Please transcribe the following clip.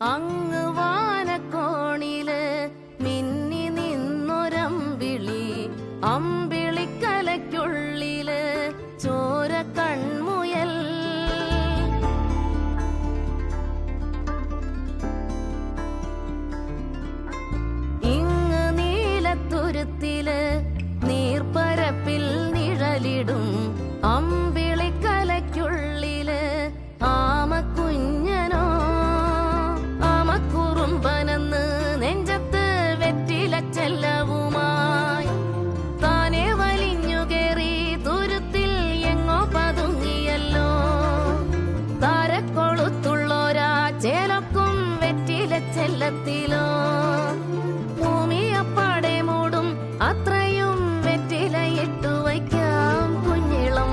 അങ്ങ് വാനക്കോണില് മിന്നി നിന്നൊരമ്പിളി, അമ്പിളിക്കലയ്ക്കുള്ളില് ചോര കൺമുയൽ. ഇങ്ങ് നീലത്തുരുത്തില് നീർപ്പരപ്പിൽ നിഴലിടും അമ്പി